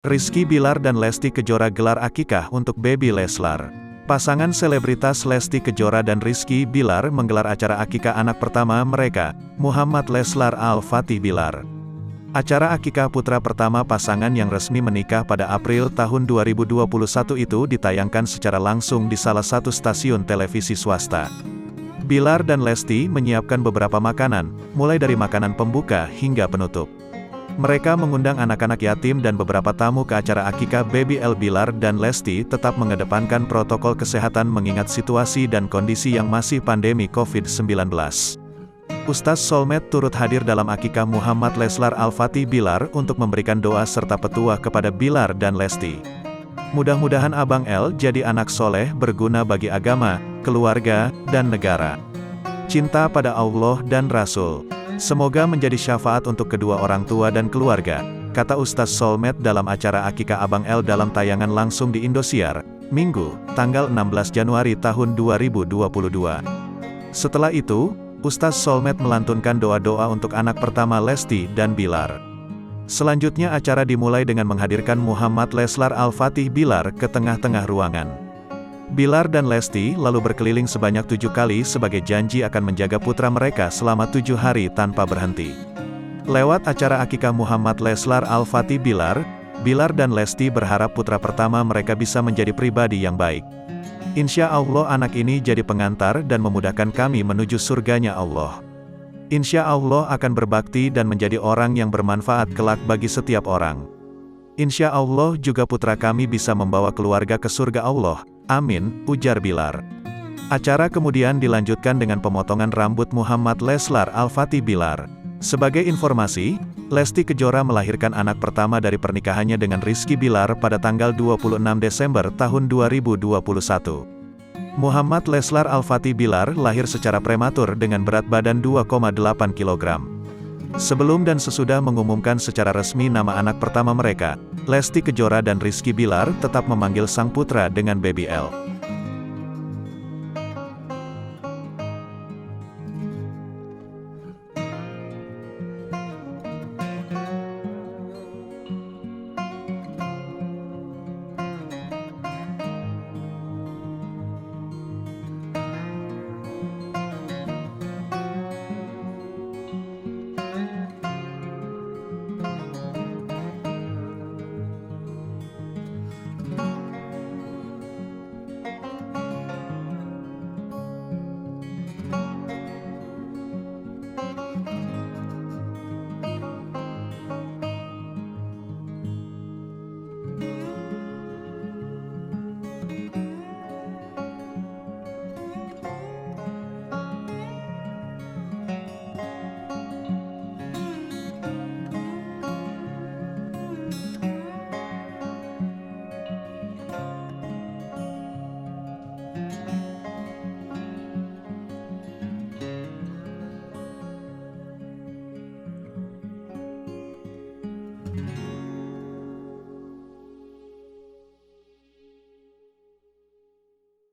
Rizky Bilar dan Lesti Kejora gelar akikah untuk Baby Leslar. Pasangan selebritas Lesti Kejora dan Rizky Bilar menggelar acara akikah anak pertama mereka, Muhammad Leslar Al-Fatih Bilar. Acara akikah putra pertama pasangan yang resmi menikah pada April tahun 2021 itu ditayangkan secara langsung di salah satu stasiun televisi swasta. Bilar dan Lesti menyiapkan beberapa makanan, mulai dari makanan pembuka hingga penutup. Mereka mengundang anak-anak yatim dan beberapa tamu ke acara akikah Baby L. Bilar dan Lesti tetap mengedepankan protokol kesehatan mengingat situasi dan kondisi yang masih pandemi COVID-19. Ustaz Solmed turut hadir dalam akikah Muhammad Leslar Al-Fatih Bilar untuk memberikan doa serta petuah kepada Bilar dan Lesti. Mudah-mudahan Abang L jadi anak soleh berguna bagi agama, keluarga, dan negara. Cinta pada Allah dan Rasul. Semoga menjadi syafaat untuk kedua orang tua dan keluarga, kata Ustaz Solmed dalam acara akikah Abang L dalam tayangan langsung di Indosiar, Minggu, tanggal 16 Januari tahun 2022. Setelah itu, Ustaz Solmed melantunkan doa-doa untuk anak pertama Lesti dan Bilar. Selanjutnya acara dimulai dengan menghadirkan Muhammad Leslar Al-Fatih Bilar ke tengah-tengah ruangan. Bilar dan Lesti lalu berkeliling sebanyak 7 kali sebagai janji akan menjaga putra mereka selama 7 hari tanpa berhenti. Lewat acara akikah Muhammad Leslar Al-Fatih Bilar, Bilar dan Lesti berharap putra pertama mereka bisa menjadi pribadi yang baik. Insya Allah anak ini jadi pengantar dan memudahkan kami menuju surganya Allah. Insya Allah akan berbakti dan menjadi orang yang bermanfaat kelak bagi setiap orang. Insya Allah juga putra kami bisa membawa keluarga ke surga Allah. Amin, ujar Bilar. Acara kemudian dilanjutkan dengan pemotongan rambut Muhammad Leslar Al-Fatih Bilar. Sebagai informasi, Lesti Kejora melahirkan anak pertama dari pernikahannya dengan Rizky Bilar pada tanggal 26 Desember tahun 2021. Muhammad Leslar Al-Fatih Bilar lahir secara prematur dengan berat badan 2,8 kg. Sebelum dan sesudah mengumumkan secara resmi nama anak pertama mereka, Lesti Kejora dan Rizky Bilar tetap memanggil sang putra dengan Baby L.